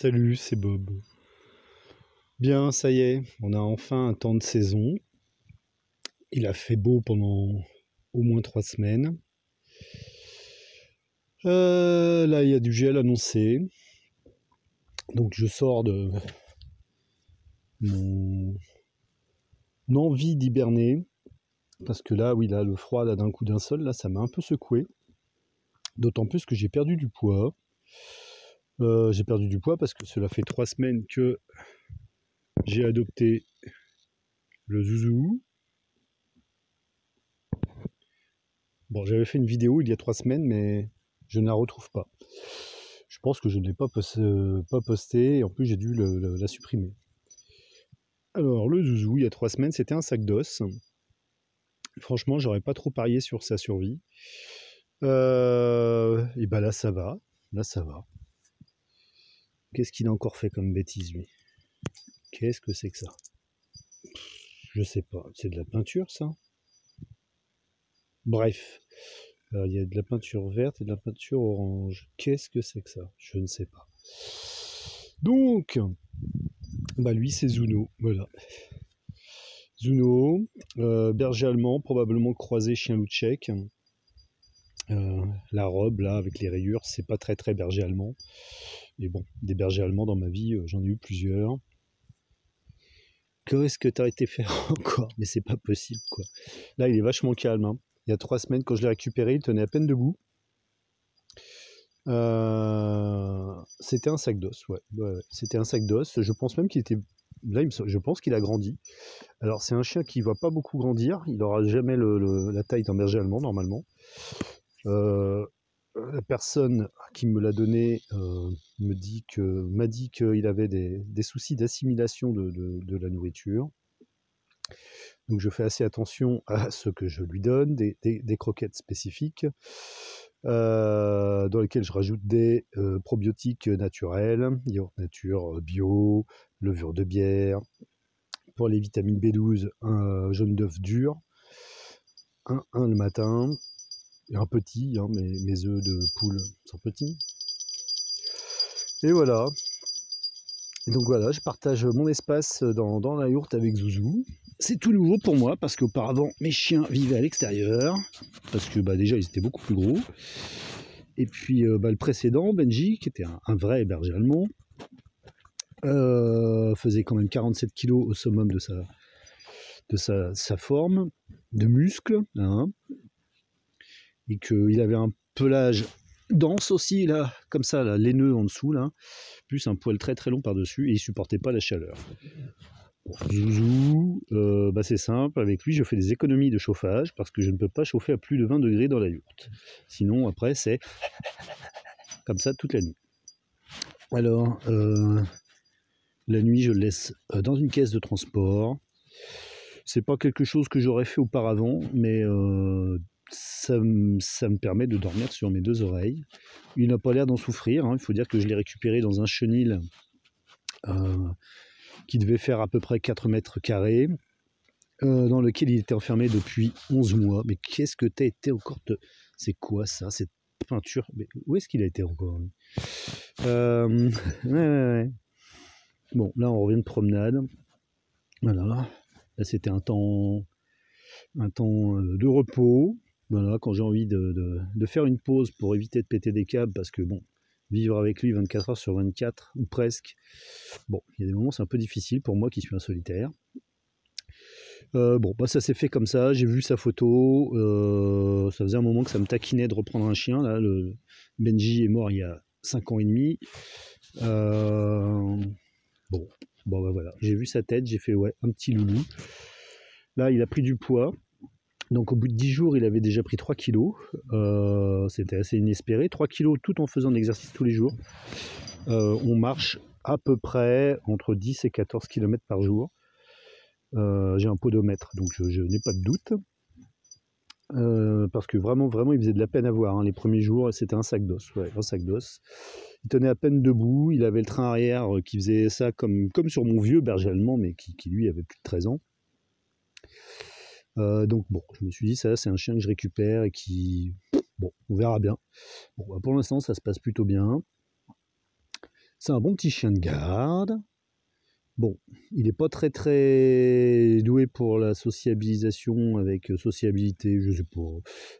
Salut, c'est Bob. Bien, ça y est, on a enfin un temps de saison. Il a fait beau pendant au moins 3 semaines. Là, il y a du gel annoncé. Donc je sors de mon envie d'hiberner. Parce que là, oui, là, le froid, là, d'un coup d'un seul, là, ça m'a un peu secoué. D'autant plus que j'ai perdu du poids. J'ai perdu du poids parce que cela fait 3 semaines que j'ai adopté le zouzou. Bon, j'avais fait une vidéo il y a 3 semaines, mais je ne la retrouve pas. Je pense que je ne l'ai pas posté, et en plus j'ai dû la supprimer. Alors, le zouzou, il y a 3 semaines, c'était un sac d'os. Franchement, j'aurais pas trop parié sur sa survie. Et bah là, ça va. Là, ça va. Qu'est-ce qu'il a encore fait comme bêtise, lui? Qu'est-ce que c'est que ça? Je sais pas. C'est de la peinture, ça? Bref. Il y a de la peinture verte et de la peinture orange. Qu'est-ce que c'est que ça? Je ne sais pas. Donc, bah lui, c'est Zuno. Voilà. Zuno, berger allemand, probablement croisé chien-loup tchèque. La robe, là, avec les rayures, c'est pas très très berger allemand. Mais bon, des bergers allemands dans ma vie, j'en ai eu plusieurs. Qu'est-ce que t'as été faire encore? Mais c'est pas possible, quoi. Là, il est vachement calme, hein. Il y a 3 semaines, quand je l'ai récupéré, il tenait à peine debout. C'était un sac d'os, ouais. C'était un sac d'os. Je pense même qu'il était... Là, je pense qu'il a grandi. Alors, c'est un chien qui ne va pas beaucoup grandir. Il n'aura jamais la taille d'un berger allemand, normalement. La personne qui me l'a donné m'a dit qu'il avait des soucis d'assimilation de la nourriture. Donc, je fais assez attention à ce que je lui donne, des croquettes spécifiques. Dans lesquels je rajoute des probiotiques naturels, yaourt nature bio, levure de bière. Pour les vitamines B12, un jaune d'œuf dur, un le matin, et un petit, hein, mes œufs de poule sont petits. Et voilà. Et donc voilà, je partage mon espace dans la yourte avec Zouzou. C'est tout nouveau pour moi parce qu'auparavant mes chiens vivaient à l'extérieur, parce que déjà ils étaient beaucoup plus gros. Et puis le précédent, Benji, qui était un vrai berger allemand, faisait quand même 47 kg au summum de sa forme, de muscles, hein, et qu'il avait un pelage dense aussi, là, comme ça, là, laineux en dessous, là, plus un poil très très long par-dessus, et il supportait pas la chaleur. Bon, Zouzou, c'est simple, avec lui je fais des économies de chauffage, parce que je ne peux pas chauffer à plus de 20 degrés dans la yourte. Sinon, après, c'est comme ça toute la nuit. Alors, la nuit, je le laisse dans une caisse de transport. C'est pas quelque chose que j'aurais fait auparavant, mais ça me permet de dormir sur mes 2 oreilles. Il n'a pas l'air d'en souffrir, hein. Il faut dire que je l'ai récupéré dans un chenil qui devait faire à peu près 4 mètres carrés, dans lequel il était enfermé depuis 11 mois. Mais qu'est-ce que t'as été encore C'est quoi ça, cette peinture? Mais où est-ce qu'il a été encore? Ouais. Bon, là on revient de promenade. Voilà. Là c'était un temps de repos. Voilà, quand j'ai envie de faire une pause pour éviter de péter des câbles, parce que bon, vivre avec lui 24 heures sur 24, ou presque, bon, il y a des moments c'est un peu difficile pour moi qui suis un solitaire. Ça s'est fait comme ça, j'ai vu sa photo, ça faisait un moment que ça me taquinait de reprendre un chien, là, le Benji est mort il y a 5 ans et demi. Voilà, j'ai vu sa tête, j'ai fait ouais, un petit loulou. Là, il a pris du poids. Donc au bout de 10 jours, il avait déjà pris 3 kilos. C'était assez inespéré. 3 kilos tout en faisant de l'exercice tous les jours. On marche à peu près entre 10 et 14 km par jour. J'ai un podomètre, donc je n'ai pas de doute. Parce que vraiment, il faisait de la peine à voir. Hein. Les premiers jours, c'était un sac d'os. Ouais, un sac d'os. Il tenait à peine debout. Il avait le train arrière qui faisait ça comme sur mon vieux berger allemand, mais qui lui avait plus de 13 ans. Donc bon, je me suis dit, ça c'est un chien que je récupère et qui... Bon, on verra bien. Bon, pour l'instant, ça se passe plutôt bien. C'est un bon petit chien de garde. Bon, il n'est pas très doué pour la sociabilisation avec sociabilité, je sais pas,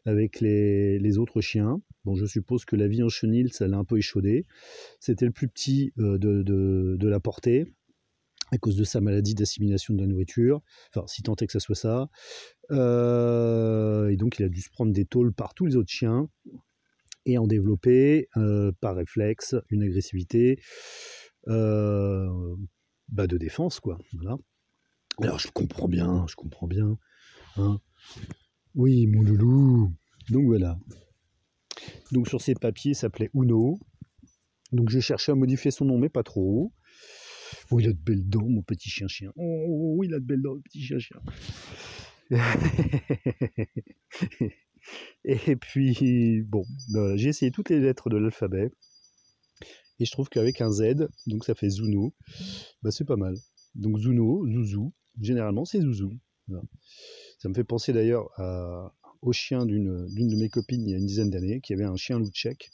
avec les autres chiens. Bon, je suppose que la vie en chenil, ça l'a un peu échaudé. C'était le plus petit de la portée, à cause de sa maladie d'assimilation de la nourriture. Enfin, si tant est que ça soit ça. Et donc, il a dû se prendre des tôles par tous les autres chiens et en développer, par réflexe, une agressivité de défense, quoi. Voilà. Alors, je comprends bien, hein. Oui, mon loulou. Donc, voilà. Donc, sur ces papiers, il s'appelait Uno. Donc, j'ai cherché à modifier son nom, mais pas trop. Oh, il a de belles dents, mon petit chien-chien. Oh, il a de belles dents, le petit chien-chien. Et puis, bon, j'ai essayé toutes les lettres de l'alphabet. Et je trouve qu'avec un Z, donc ça fait Zuno, c'est pas mal. Donc Zuno, Zouzou, généralement c'est Zouzou. Voilà. Ça me fait penser d'ailleurs au chien d'une de mes copines il y a une dizaine d'années, qui avait un chien loup tchèque,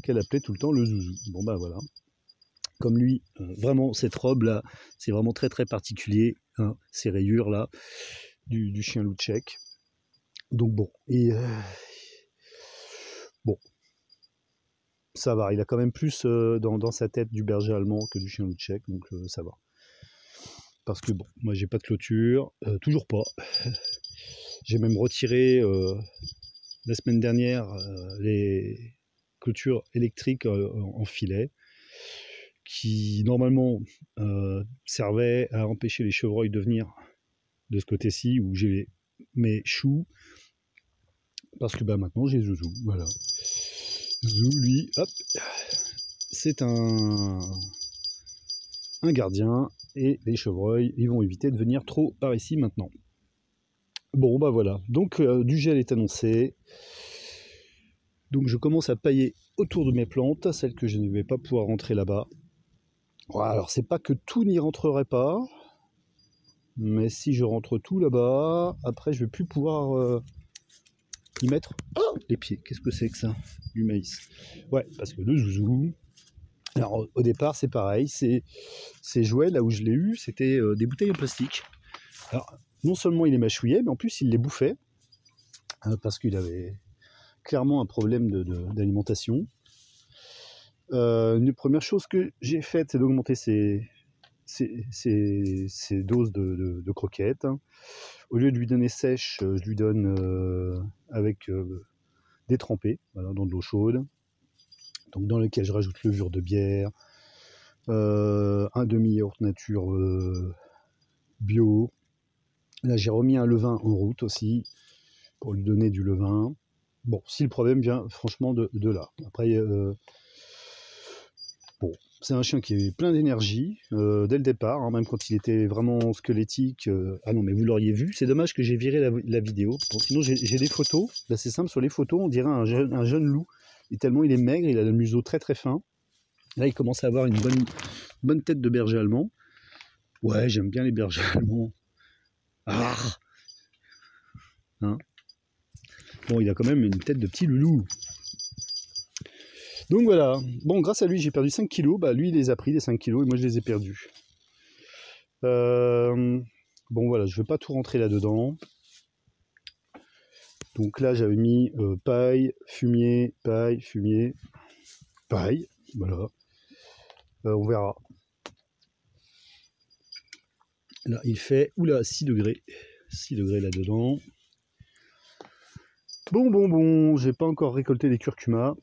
qu'elle appelait tout le temps le Zouzou. Bon voilà. Comme lui, vraiment cette robe là, c'est vraiment très particulier, hein, ces rayures là, du chien loup tchèque. Donc bon, et bon, ça va, il a quand même plus dans sa tête du berger allemand que du chien loup tchèque, donc ça va. Parce que bon, moi j'ai pas de clôture, toujours pas. J'ai même retiré la semaine dernière les clôtures électriques en filet, qui normalement servaient à empêcher les chevreuils de venir de ce côté-ci où j'ai mes choux, parce que maintenant j'ai Zouzou, voilà. Zouzou, lui, hop, c'est un gardien, et les chevreuils, ils vont éviter de venir trop par ici maintenant. Bon, voilà, donc du gel est annoncé. Donc je commence à pailler autour de mes plantes, celles que je ne vais pas pouvoir rentrer là-bas. Alors c'est pas que tout n'y rentrerait pas, mais si je rentre tout là-bas, après je vais plus pouvoir y mettre les pieds. Qu'est-ce que c'est que ça? Du maïs. Ouais, parce que le Zouzou, alors au départ c'est pareil, ces jouets là où je l'ai eu, c'était des bouteilles en plastique. Alors non seulement il les mâchouillait, mais en plus il les bouffait, parce qu'il avait clairement un problème d'alimentation. Une première chose que j'ai faite, c'est d'augmenter ces doses de croquettes. Au lieu de lui donner sèche, je lui donne avec détrempée, voilà, dans de l'eau chaude, donc dans lequel je rajoute levure de bière, un demi-yaourt nature bio. Là j'ai remis un levain en route aussi, pour lui donner du levain. Bon, si le problème vient franchement de là. Après, bon, c'est un chien qui est plein d'énergie dès le départ, hein, même quand il était vraiment squelettique. Ah non, mais vous l'auriez vu, c'est dommage que j'ai viré la vidéo. Bon, sinon j'ai des photos. Là c'est simple, sur les photos on dirait un jeune loup. Et tellement il est maigre, il a le museau très fin. Là il commence à avoir une bonne tête de berger allemand. Ouais, j'aime bien les bergers allemands. Ah, hein. Bon, il a quand même une tête de petit loulou. Donc voilà, bon, grâce à lui j'ai perdu 5 kilos, lui il les a pris les 5 kilos et moi je les ai perdus. Bon voilà, je ne vais pas tout rentrer là-dedans. Donc là j'avais mis paille, fumier, paille, voilà. On verra. Là il fait, oula, 6 degrés là-dedans. Bon, j'ai pas encore récolté les curcumas.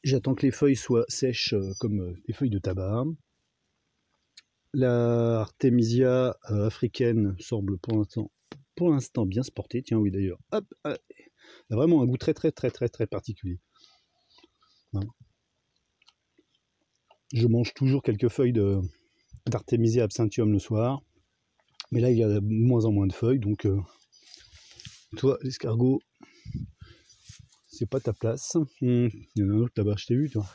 J'attends que les feuilles soient sèches comme des feuilles de tabac. La Artemisia africaine semble pour l'instant bien se porter. Tiens, oui d'ailleurs, hop, elle a vraiment un goût très particulier. Hein. Je mange toujours quelques feuilles d'Artemisia absinthium le soir, mais là il y a de moins en moins de feuilles, donc toi l'escargot, c'est pas ta place. Il y en a un autre là-bas, je t'ai vu toi.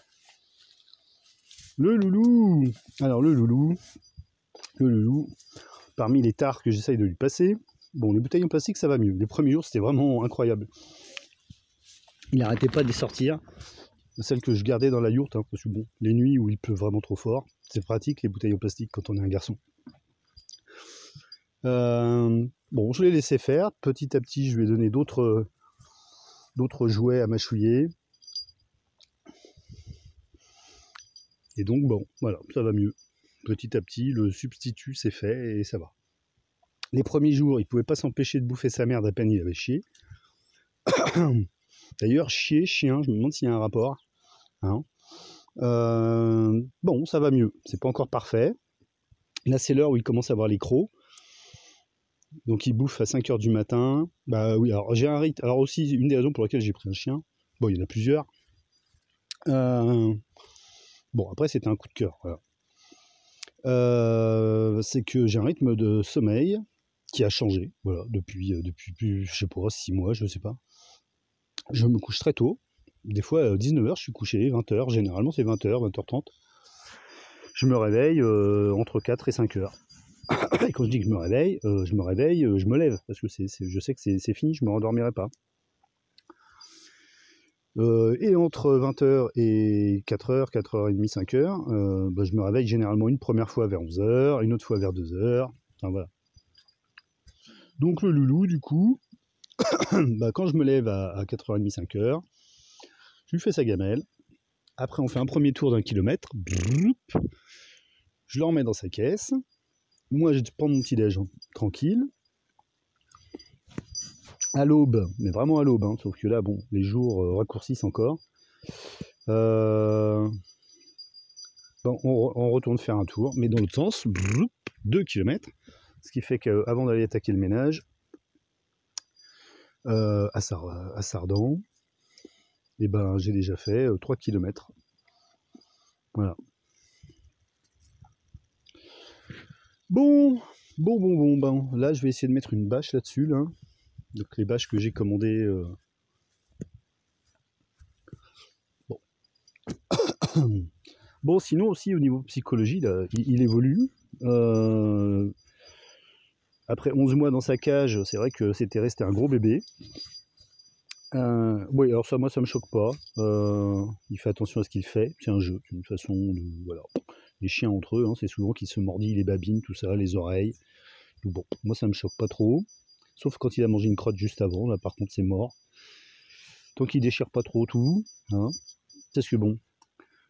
Le loulou. Alors le loulou, parmi les tares que j'essaye de lui passer, bon, les bouteilles en plastique ça va mieux. Les premiers jours c'était vraiment incroyable. Il n'arrêtait pas de les sortir. celle que je gardais dans la yourte, hein, parce que bon, les nuits où il pleut vraiment trop fort, c'est pratique les bouteilles en plastique quand on est un garçon. Bon, je l'ai laissé faire. Petit à petit, je lui ai donné d'autres jouets à mâchouiller. Et donc, bon, voilà, ça va mieux. Petit à petit, le substitut s'est fait et ça va. Les premiers jours, il ne pouvait pas s'empêcher de bouffer sa merde à peine il avait chié. D'ailleurs, chier, chien, je me demande s'il y a un rapport. Hein. Bon, ça va mieux. C'est pas encore parfait. Là, c'est l'heure où il commence à avoir les crocs. Donc, il bouffe à 5 h du matin. Bah oui, alors j'ai un rythme. Alors, aussi, une des raisons pour lesquelles j'ai pris un chien, bon, il y en a plusieurs. Bon, après, c'était un coup de cœur. Voilà. C'est que j'ai un rythme de sommeil qui a changé. Voilà, depuis je sais pas, 6 mois, je sais pas. Je me couche très tôt. Des fois, 19 h, je suis couché, 20 h. Généralement, c'est 20 h, 20 h 30. Je me réveille entre 4 et 5 h. Et quand je dis que je me réveille, je me lève. Parce que je sais que c'est fini, je ne me rendormirai pas. Et entre 20 h et 4 h, 4 h 30, 5 h, bah, je me réveille généralement une première fois vers 11 h, une autre fois vers 2 h. Enfin, voilà. Donc le loulou, du coup, bah, quand je me lève à 4 h 30, 5 h, je lui fais sa gamelle. Après, on fait un premier tour d'1 km. Je le remets dans sa caisse. Moi, je prends mon petit déj tranquille. À l'aube, mais vraiment à l'aube, hein, sauf que là, bon, les jours raccourcissent encore. Bon, on retourne faire un tour, mais dans l'autre sens, 2 km. Ce qui fait qu'avant d'aller attaquer le ménage, à Sardan, et ben, j'ai déjà fait 3 km. Voilà. Bon, là, je vais essayer de mettre une bâche là-dessus, là. Donc, les bâches que j'ai commandées. Bon. Bon, sinon aussi, au niveau psychologie, là, il évolue. Après 11 mois dans sa cage, c'est vrai que c'était resté un gros bébé. Oui, alors ça, moi, ça me choque pas. Il fait attention à ce qu'il fait. C'est un jeu, c'est une façon de... Voilà. Les chiens entre eux, hein, c'est souvent qu'ils se mordillent les babines, tout ça, les oreilles. Donc, bon, moi, ça me choque pas trop. Sauf quand il a mangé une crotte juste avant, là, par contre, c'est mort. Tant qu'il déchire pas trop tout, hein. Parce que bon,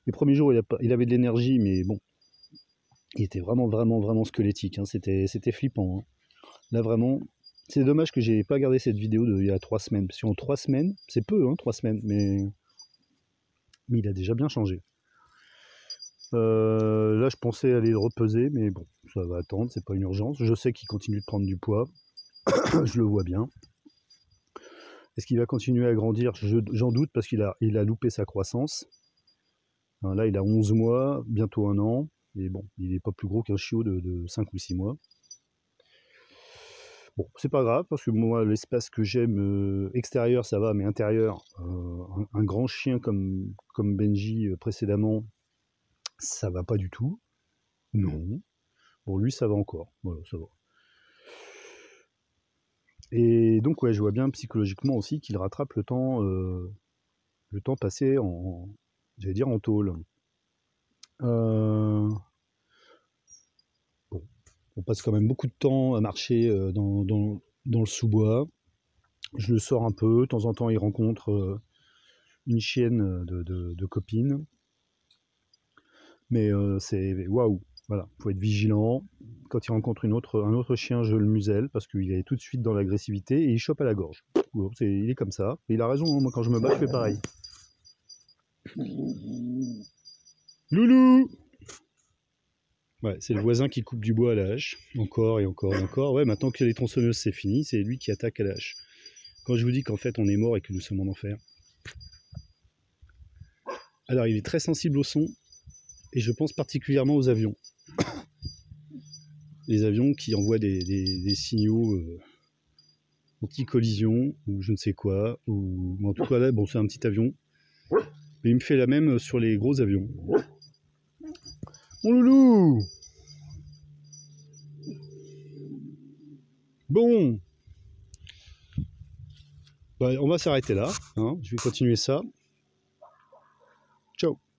les premiers jours, il avait de l'énergie, mais bon, il était vraiment squelettique. Hein. C'était flippant. Hein. Là, vraiment, c'est dommage que j'ai pas gardé cette vidéo d'il y a 3 semaines. Parce qu'en 3 semaines, c'est peu, hein, 3 semaines, mais il a déjà bien changé. Là, je pensais aller le repeser, mais bon, ça va attendre, c'est pas une urgence. Je sais qu'il continue de prendre du poids, je le vois bien. Est-ce qu'il va continuer à grandir? J'en doute parce qu'il a loupé sa croissance. Là, il a 11 mois, bientôt 1 an. Et bon, il n'est pas plus gros qu'un chiot de 5 ou 6 mois. Bon, c'est pas grave, parce que moi, l'espace que j'aime extérieur, ça va, mais intérieur, un grand chien comme Benji précédemment, ça va pas du tout. Non. Bon, lui, ça va encore. Voilà, ça va. Et donc, ouais, je vois bien psychologiquement aussi qu'il rattrape le temps passé j'allais dire en tôle. Bon, on passe quand même beaucoup de temps à marcher dans le sous-bois. Je le sors un peu. De temps en temps, il rencontre une chienne de copine. Mais c'est waouh. Voilà, faut être vigilant. Quand il rencontre un autre chien, je le muselle parce qu'il est tout de suite dans l'agressivité et il chope à la gorge. Il est comme ça. Et il a raison, hein, moi quand je me bats, je fais pareil. Loulou! Ouais, c'est le voisin qui coupe du bois à la hache. Encore et encore et encore. Ouais, maintenant que les tronçonneuses c'est fini, c'est lui qui attaque à la hache. Quand je vous dis qu'en fait on est mort et que nous sommes en enfer. Alors il est très sensible au son. Et je pense particulièrement aux avions. Les avions qui envoient des signaux anti-collision ou je ne sais quoi. Ou en tout cas là, bon, c'est un petit avion. Mais il me fait la même sur les gros avions. Mon loulou! Bon. Bah, on va s'arrêter là. Hein. Je vais continuer ça. Ciao.